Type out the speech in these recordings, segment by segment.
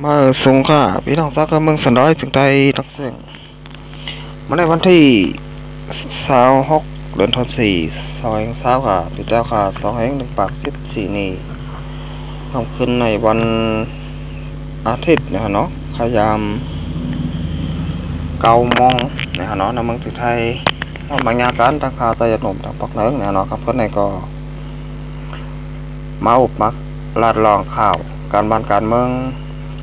มาสงค่ะพี่น้องซักเมืองสันดอยถึงได้นักเสียงมาในวันที่26เดือนธันวาคม2020ค่ะติดแล้วค่ะ2/1/14นี้ทำขึ้นในวันอาทิตย์นะเนาะพยายาม9 โมงนะเนาะในเมืองไทยบางงานการทางข่าวใจหนุ่มทางปักเหนือนะเนาะครับเพื่อนในก็มาอุบมักลาดลองข่าวการบ้านการเมือง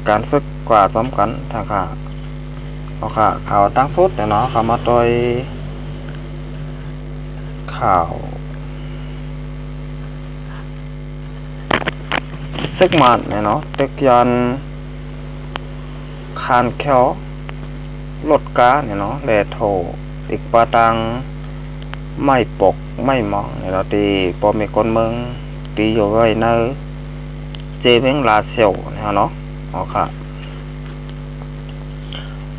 การศึกกว่าซ้อมกันทางข่าวข่าวตั้งสุดเนาะข่าวมาโดยข่าวซึกมันเนาะเด็กยันคานแควรถกาเนาะแลโทอีกปาตังไม่ปกไม่มองเราตีปอมีคนเมืองตีอยู่ไว้เนอเจเวงลาเซลเนาะค่ะ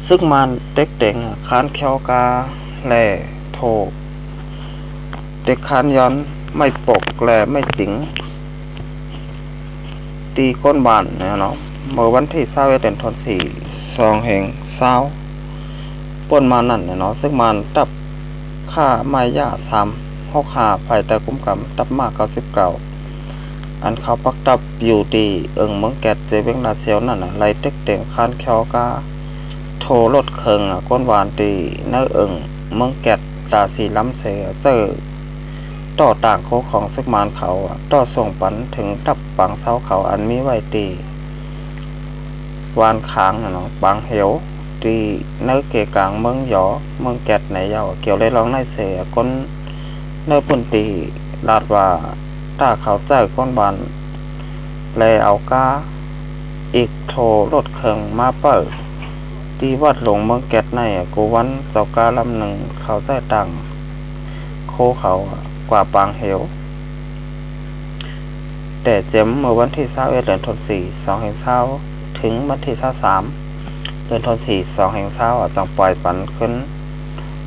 ซึ่งมันเด็กเด็กคานแควกาแลโทเด็กคานย้อนไม่ปกแลไม่จิงตีก้นบานเนาะเมื่อวันที่21เดือนธันวาคม2/20ป่นมานั่นเนาะซึ่งมันตับค่าไม้ยา365ภายใต้คุ้มกำตับมาก99อันเขาปักตับอยู่ดีเมืองแกดเจเวงลาเซียวนั่นไล่เต็กเต็งคานแควกาโทรถเคิงก้นหวานตีเนื้อเมืองแกดตาสีล้ำเสียเจอต่อต่างโคของซึกมานเขาต่อส่งปันถึงตับปังเสาเขาอันมีไว้ตีวานค้างเนาะปังเหวตีเนื้อเกกลางเมืองหยอเมืองแกดไหนเยาเกี่ยวเลยร้องในเสียก้นเนื้อปุ่นตีลาดว่าตาเขาใจก้นบานแลเอากาอีกโทรถเคิงมาเปิดตีวัดหลงเมืองแกดในกูวันเจ้ากาลำหนึ่งเขาใจตังโคเขากว่าปางเหวแต่เจ็มเมื่อวันที่21เดือนธันวาคม2/20ถึงวันที่23เดือนธันวาคม2/20จังปล่อยปันขึ้น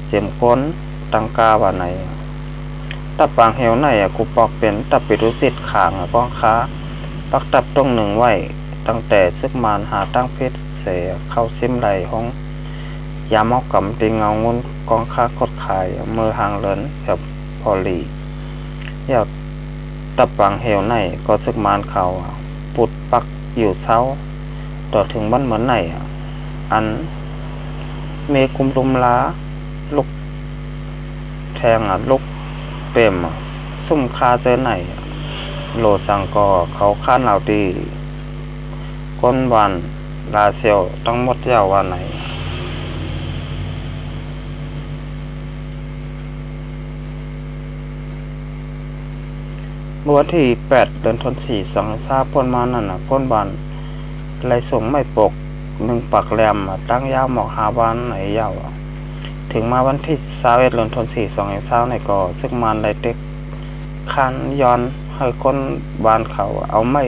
เจ็มก้นตังกาว่าไหนตับปางเหวในกูปอกเป็นตับปิรุจิตขางป้องค้าปักตับตรงหนึ่งไว้ตั้งแต่ซึกมานหาตั้งเพชรเสเข้าซิมไหลห้องยามอกกำตีเงางุนกองค้ากดขายมือหางเลินแบบพอลีอยากตับปางเหวในก็ซึกมานเขาปุดปักอยู่เช้าต่อถึงบ้านเหมือนไหนอันเมกุมลุมล้าลุกแทงลุกเต็มซุ่มคาเจอไหนโลสังกอเขาข้านเอาตีก้นวันลาเซียวต้องหมดยาววันไหนเมื่อวันที่8เดือนธันวาคม2/20ป่นมานั่นก้นวันไหลส่งไม่ปก1ปักแหลมตั้งยาวหมอกหาวันไหนยาวถึงมาวันที่21เดือนธันวาคม2/20ในก่อซึ่งมันไหลเต็กคันย้อนให้คนบานเขาเอาไม่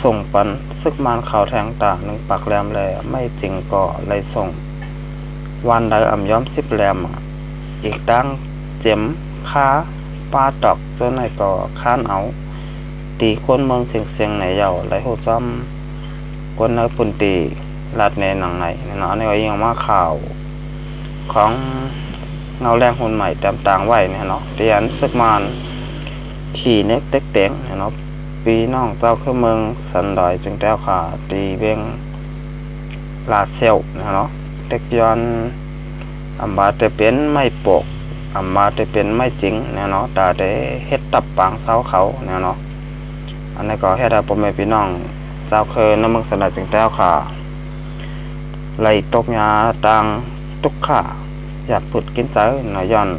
ส่งปันซึกมานเขาแทงตา1ปักแหลมแลไม่จริงก่อไหลส่งวันใดย้อม10แหลมอีกดังเจ็มค้าปาตอกจนในก่อค้านเอาตีคนเมืองเสียงไหนเยาไหลโหดซ้ำคนในปุ่นตีลาดในหนังไหนเนาะในก็ยังมาข่าวของเงาแรงหุ่นใหม่ตามต่างไว้เนาะเตียนซึกมานขี่เน็กเต็กเต็งเนาะปีน้องเจ้าคือเมืองสันดอยจึงแต้วขาตีเบงลาเซลเนาะเด็กย้อนมาจะเป็นไม่ปกมาจะเป็นไม่จริงเนาะแต่ได้เฮ็ดตับปางเสาเขาเนาะอันนี้ก็เฮ็ดให้พ่อแม่พี่น้องเจ้าเคยในเมืองสันดอยจึงแต้วขาไล่ตกยาตังตุกขาอยากผุดกินใจหน่อยย้อน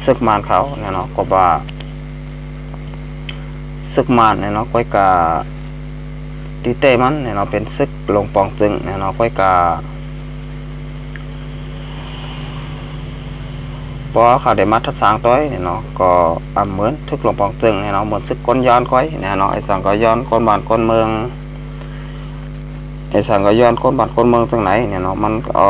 ซึกมานเขาเนาะก็ว่าซึกมานเนาะก้อยกาตีเต้มันเนาะเป็นซึกลงปองจึงเนาะก้อยกาเพราะเขาได้มาทัดสางต้อยเนาะก็เหมือนทึกลงปองจึงเนาะเหมือนซึกก้นย้อนก้อยเนาะไอ้สังก็ย้อนก้นบ้านก้นเมืองไอ้สังก็ย้อนก้นบ้านก้นเมืองจังไหนเนาะมันก็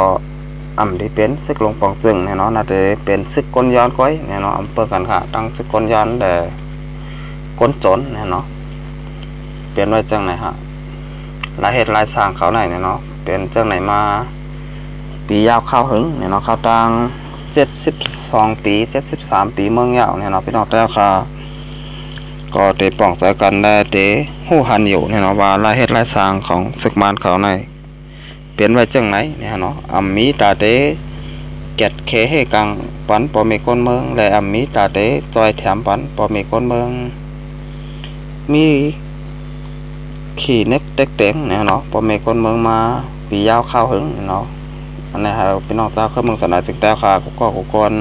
ที่เป็นซึกลงปองจึงเนาะน่าจะเป็นซึกก้นย้อนก้อยเนาะเปิดกันค่ะตั้งซึกก้นย้อนแต่ก้นจนเนาะเปลี่ยนไว้จังไหนฮะ หลายเหตุหลายสร้างเขาไหนเนี่ยเนาะเป็นจังไหนมาปียาวเข้าหึงเนี่ยเนาะเขาตัง72 ปี73 ปีเมืองยาวเนี่ยเนาะพี่น้องแต่ค่ะก็เตะป้องใจกันได้เตะหู้หันอยู่เนี่ยเนาะว่าหลายเหตุหลายสร้างของศึกมารเขาในเปลี่ยนไว้จังไหนเนี่ยเนาะมีตาเตเก็ดเคให้กังปันปอมีก้นเมืองและมีตาเตจอยแถมปันปอมีก้นเมืองมีขี่เน็กเต็กเต็งเนี่ยเนาะปอมีก้นเมืองมาปียาวเข้าหึงเนาะอันนี้ครับพี่น้องเจ้าเข้าเมืองสนามจึงแต่ค่ะก็คน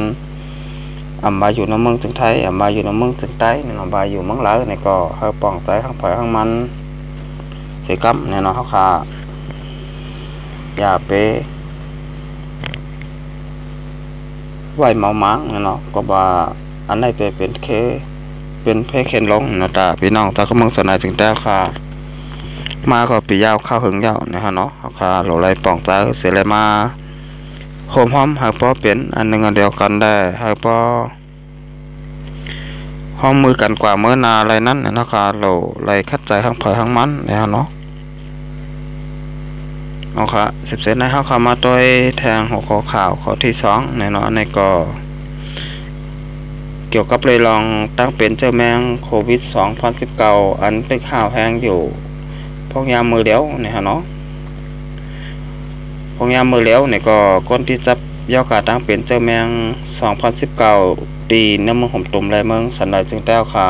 มาอยู่ในเมืองจึงไทยมาอยู่ในเมืองจึงใต้เนี่ยเนาะมาอยู่เมืองหลายเนี่ยก็เฮาป้องใจข้างผ่อยข้างมันเสียกำเนี่ยเนาะเขาค่ะอย่าไปไหวเมามังเนาะก็ว่าอันไหนเป็นเคเป็นเพเคนลงนะตาพี่น้องตาก็มึงสนายถึงแต่ค่ะมาก็ปียาวเข้าหึงยาวนะฮะเนาะค่ะโหลไรป่องใจเสียเลยมาโฮมหอมหากพอเป็นอันหนึ่งอันเดียวกันได้หากพอห้อมมือกันกว่าเมื่อนาอะไรนั้นนะค่ะโหลไรคัดใจข้างผ่อยข้างมันนะฮะเนาะเอาค่ะ10 เซนในเข้าเข้ามาตัวแทงหัวข้อข่าวข้อที่2ในเนาะในก็เกี่ยวกับเลยลองตั้งเป็นเจ้าแมงโควิด2019อันตึกข่าวแห้งอยู่พวกยามมือเลี้ยวเนี่ยฮะเนาะพวกยามมือเลี้ยวเนี่ยก็คนที่จับย่อกาตั้งเป็นเจ้าแมง2019ตีน้ำมือห่มตุ่มไรเมืองสันดอยจึงแต้วค่ะ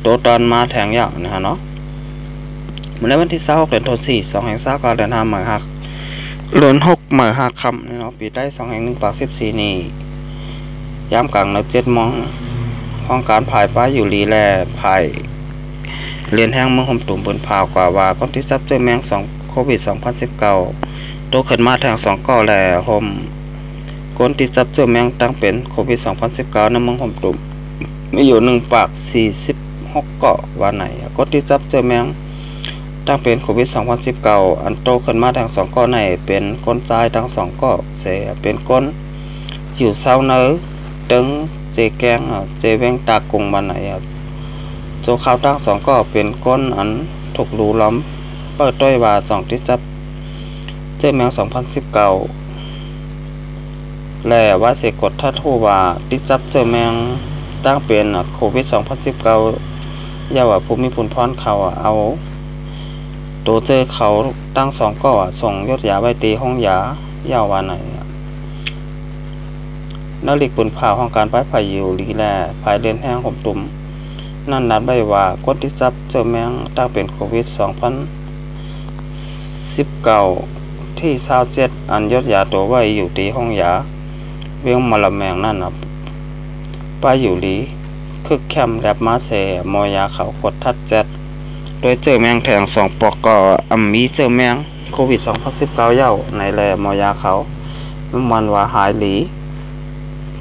ตัวตอนมาแทงยาวเนี่ยฮะเนาะเมื่อวันที่26 เดือนธันวาคม2529เดือน5 หมื่นหักเดือน6 หมื่นหักคำเนาะปีได้2/1 ปาก14นี่ยามกลางใน7 โมงห้องการผายป้าอยู่ลีแลผายเรียนแห้งเมืองห่มตุ่มบนพาวกว่าว่าคนที่ซับเจอแมงโควิด2019ตัวขึ้นมาแทง2ก่อแหล่ห่มคนที่ซับเจอแมงตั้งเป็นโควิด2019ในเมืองห่มตุ่มมีอยู่1 ปาก46 เกาะว่าไหนคนที่ซับเจอแมงตั้งเป็นโควิด2019อันโตขึ้นมาทาง2ก้อในเป็นก้นทรายทั้ง2ก้อเสเป็นก้นอยู่เศร้าเนื้อตึงเจแกงเจเวงตากงบันไหนโจข้าวตั้ง2ก้อเป็นก้นอันถูกรูล้อมเปิดต้อยว่า2ที่จับเจแมง2019และว่าเสกดทัดทูว่าที่จับเจแมงตั้งเป็นโควิด2019ย่าว่าภูมิพลพรเขาเอาตัวเจอเขาตั้ง2ก่อส่งยศยาไว้ตีห้องยายาววันไหนนักลิกปุ่นผ่าห้องการป้ายพายุลีแลภายเดือนแห้งห่มตุ่มนั่นนัดไว้ว่าคนที่จับเจอแมงตั้งเป็นโควิด2019ที่27อันยศยาตัวไว้อยู่ตีห้องยาเวียงมะละแมงนั่นป้ายอยู่ลีคึกแคมแลบมาเสมอยาเขากดทัดโดยเจอแมงแทง2 ปอกก็มีเจอแมงโควิด2019เย้าในแลมอยาเขามันว่าหายหลี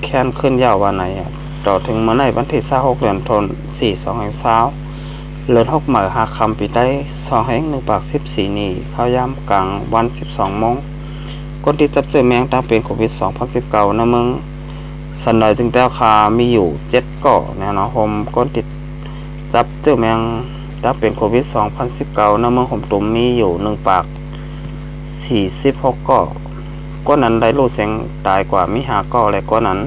แค้นขึ้นเย้าว่าไหนต่อถึงเมื่อในวันที่26 เดือนธันวาคม2020เลือน6 หมื่นหักคำปีได้2/1 ปาก14นี่เข้ายามกลางวัน12 โมงคนที่จับเจอแมงตั้งเป็นโควิด2019ในเมืองสันดอยจึงแต้วคามีอยู่7 เกาะเนี่ยเนาะผมคนติดจับเจอแมงตั้งเป็นโควิด2019ในเมืองห่มตุ่มมีอยู่1 ปาก46 เกาะก้นนั้นได้รู้เสียงตายกว่ามี5 เกาะและก้นนั้น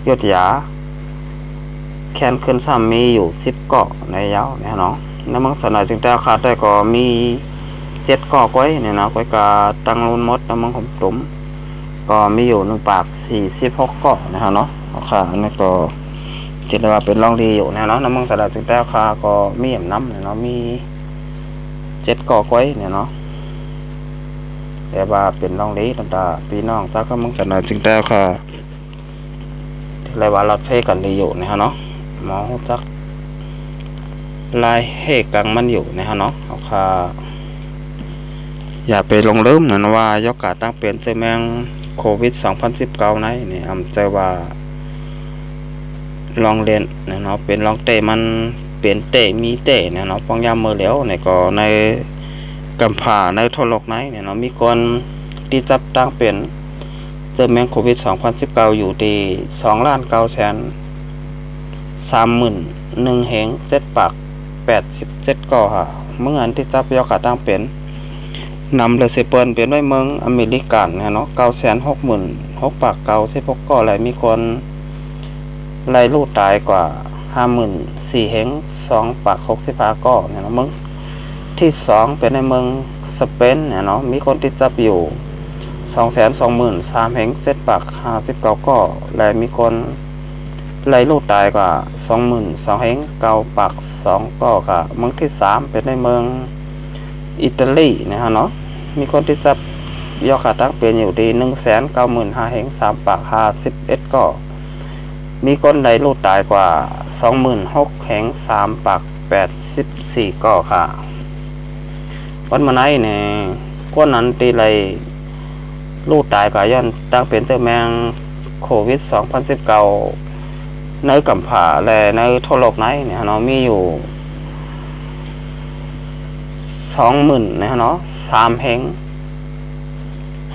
ยศยาแคนขึ้นซ้ำมีอยู่10 เกาะในยาวเนี่ยเนาะในเมืองสันดอยจึงแต้วคาได้ก็มี7 เกาะก้อยเนี่ยนะก้อยกาตังรุนมดในเมืองห่มตุ่มก็มีอยู่1 ปาก46 เกาะนะครับเนาะค่ะอันนี้ก็จิตว่าเป็นร่องดีอยู่เนี่ยเนาะน้ำมันสลัดจึงแต้วคาก็มีแหมน้ำเนี่ยเนาะมี7 เกาะก้อยเนี่ยเนาะแต่ว่าเป็นร่องดีต่างๆพี่น้องตาก็มึงสลัดจึงแต้วคาที่ไรว่าเราเพ่กันดีอยู่เนี่ยเนาะหมอจักลายเฮกังมันอยู่เนี่ยเนาะเอาค่ะอย่าไปลงลืมนะว่ายกกาตั้งเป็นเจอแมงโควิด2019nàyนี่เจอว่าลองเรียนเนาะเป็นลองเตะมันเปลี่ยนเตะมีเตะเนี่ยเนาะป้องยามมือแล้วเนี่ยก็ในกำผ่าในทรกไหนเนี่ยเนาะมีคนที่จับตั้งเป็นเจอแมงโควิด2019อยู่ที่2,930,001 7 ปาก87 ก่อค่ะ เมื่ออันที่จับยอขาตั้งเป็นนำเลยสิเปิ้นเป็นไว้เมืองอเมริกันเนาะ966,000 ปาก96ก่อไหลมีคนไล่ลูกตายกว่า54,000 เฮง2 ปาก65ก่อเนี่ยเนาะเมืองที่2เป็นในเมืองสเปนเนี่ยเนาะมีคนที่จับอยู่223,000 เฮง7 ปาก59ก่อและมีคนไล่ลูกตายกว่า22,000 เฮง9 ปาก2ก่อค่ะเมืองที่3เป็นในเมืองอิตาลีนะฮะเนาะมีคนที่จับยอขาตั้งเป็นอยู่ดี195,000 เฮง3 ปาก51ก่อมีคนไล่ลูกตายกว่า26,000 เฮง3 ปาก84ก่อค่ะวันมาไหนเนี่ยก้นนั้นตีไล่ลูกตายกว่าย้อนตั้งเป็นเจ้าแมงโควิด2019ในกัมผาและในทั่วโลกไหนเนี่ยเนาะมีอยู่20,000นะเนาะ3 เฮง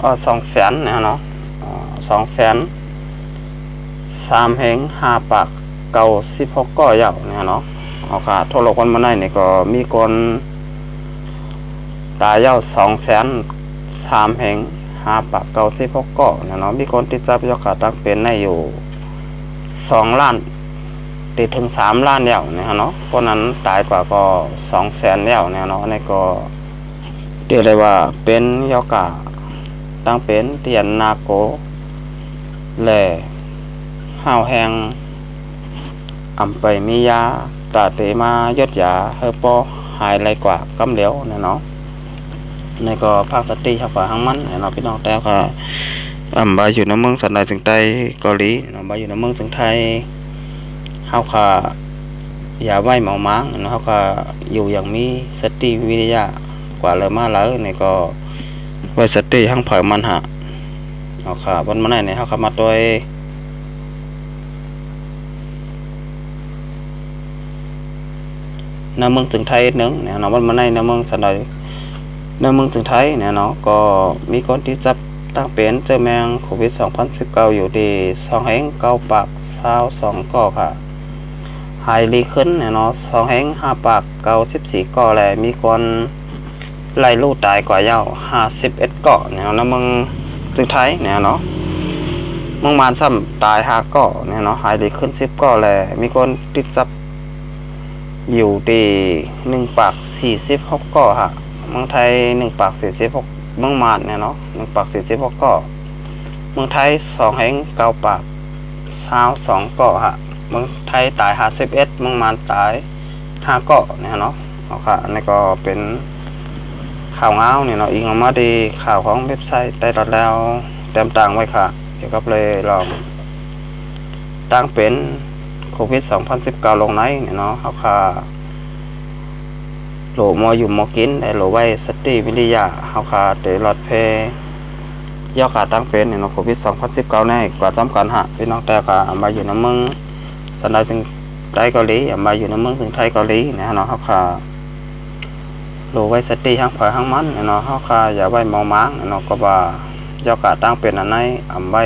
200,000นะเนาะ200,000 3 เฮง5 ปาก96ก่อยาวเนี่ยเนาะเอาค่ะทั่วโลกวันมาไหนเนี่ยก็มีคนตายยาว200,000 3 เฮง5 ปาก96ก่อเนี่ยเนาะมีคนติดจับยอขาตั้งเป็นในอยู่2 ล้านติดถึง3 ล้านแล้วเนี่ยเนาะเพราะนั้นตายกว่าก็200,000แล้วเนี่ยเนาะนี่ก็เรียกได้ว่าเป็นยอขาตั้งเป็นเตียนนาโกแลห้าวแหงอำไปมียาตาเตมายดยาเฮอปอหายไรกว่ากำเหลวเนี่ยเนาะในก็ภาคสตรีครับว่าหังมันเนาะพี่น้องแต่ก็บาอยู่ในเมืองสันใดจึงใต้เกาหลีเนาะบาอยู่ในเมืองจึงไทยเฮาค่ะอย่าไว้เมาม้างเนาะเฮาค่ะอยู่อย่างมีสติวิทยากว่าเลยมาแล้วในก็ไว้สติหังเผยมันหะเฮาค่ะวันมาไหนเนี่ยเฮาค่ะมาตัวในเมืองจึงไทยนึงเนี่ยเนาะวันมาไหนในเมืองสันใดในเมืองจึงไทยเนี่ยเนาะก็มีคนที่จับตั้งเป็นเจอแมงโควิด2019อยู่ดี2 เฮง9 ปาก22ก่อค่ะหายดีขึ้นเนี่ยเนาะ2 เฮง5 ปาก94ก่อแหละมีคนไล่ลูกตายกว่ายาว51ก่อเนี่ยนะเมืองจึงไทยเนี่ยเนาะเมืองมานซ้ำตาย5ก่อเนี่ยเนาะหายดีขึ้น10ก่อแหละมีคนติดจับอยู่ดี1 ปาก46ก่อค่ะเมืองไทย1 ปาก46เมืองมานเนี่ยเนาะ1 ปาก46ก่อเมืองไทย2 เฮง9 ปาก22ก่อฮะเมืองไทยตาย51เมืองมานตาย5ก่อเนี่ยเนาะเอาค่ะอันนี้ก็เป็นข่าวเงาเนี่ยเนาะอิงออกมาดีข่าวของเว็บไซต์ได้รับแล้วเต็มต่างไว้ค่ะเกี่ยวกับเลยลองตั้งเป็นโควิด2019ลงไหนเนี่ยเนาะเอาค่ะโหลมออยู่มอกินได้โหลไว้สติวิทยาเฮาค่ะเตลอดเพยอขาตั้งเป็นเนี่ยเนาะโควิด2019แน่กว่าจำกันฮะพี่น้องแต่ค่ะมาอยู่ในเมืองสันดาจึงไทยเกาหลีมาอยู่ในเมืองถึงไทยเกาหลีเนี่ยเนาะเฮาค่ะโหลไว้สติหังเผยหังมันเนี่ยเนาะเฮาค่ะอย่าไว้เมาม้างเนาะก็ว่ายอขาตั้งเป็นอันไหนไว้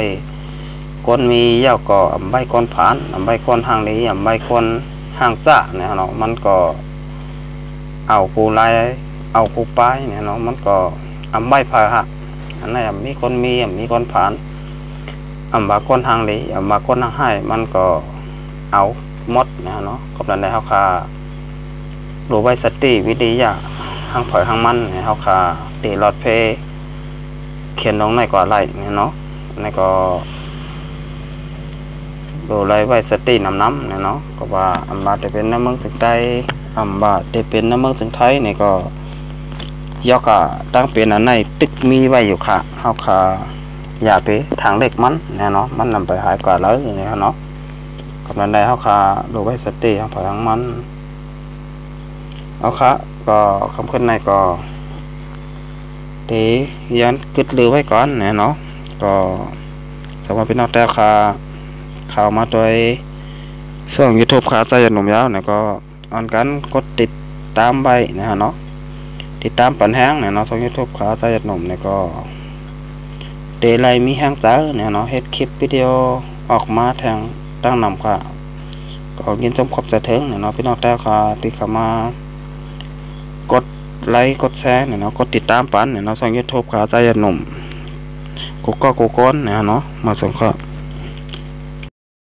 ก้นมียาวก็ไว้ก้นผานไว้ก้นหางนี้ไว้ก้นหางจ้าเนี่ยเนาะมันก็เอากูไล่เอากูไปเนี่ยเนาะมันก็ใบพาหะอันนั้นมีคนมีคนผ่านบาคนทางนี้บาคนทางให้มันก็เอาหมดนะเนาะกับนั้นในเฮาคารู้ไว้สติวิทยาทางเผยทางมันเนี่ยเฮาคาตีหลอดเพเขียนลงในก่อไหลเนี่ยเนาะในก็รู้ไว้สติน้ำเนี่ยเนาะก็ว่าบาจะเป็นน้ำเมืองจึงใต้บาจะเป็นน้ำเมืองจึงไทยเนี่ยก็ยอกตั้งเป็นอันในตึกมีไว้อยู่ค่ะเฮาค่ะอย่าไปทางเล็กมันเนี่ยเนาะมันนำไปหายกว่าแล้วอย่างเงี้ยเนาะกับนั้นได้เฮาค่ะดูไว้สติทางทางมันเอาค่ะก็คำขึ้นในก็ตียันกึดลือไว้ก่อนเนี่ยเนาะก็สำหรับพี่น้องแต่ค่ะข่าวมาโดยช่อง YouTube ค่ะใจหนุ่มยาวเนี่ยก็อ่อนกันกดติดตามไว้นะฮะเนาะติดตามปันแห้งเนี่ยเนาะช่อง YouTube ขาใจหนุ่มเนี่ยก็เดไลมีแห้งเจอเนี่ยเนาะเฮ็ดคลิปวิดีโอออกมาทางตั้งนำค่ะก็ยินชมขอบใจถึงเนี่ยเนาะพี่น้องแต่ค่ะที่เข้ามาก กดไลค์กดแชร์เนี่ยเนาะกดติดตามปันเนี่ยเนาะช่อง YouTube ขาใจหนุ่มกูก็กูก้นเนี่ยเนาะมาสงเคราะห์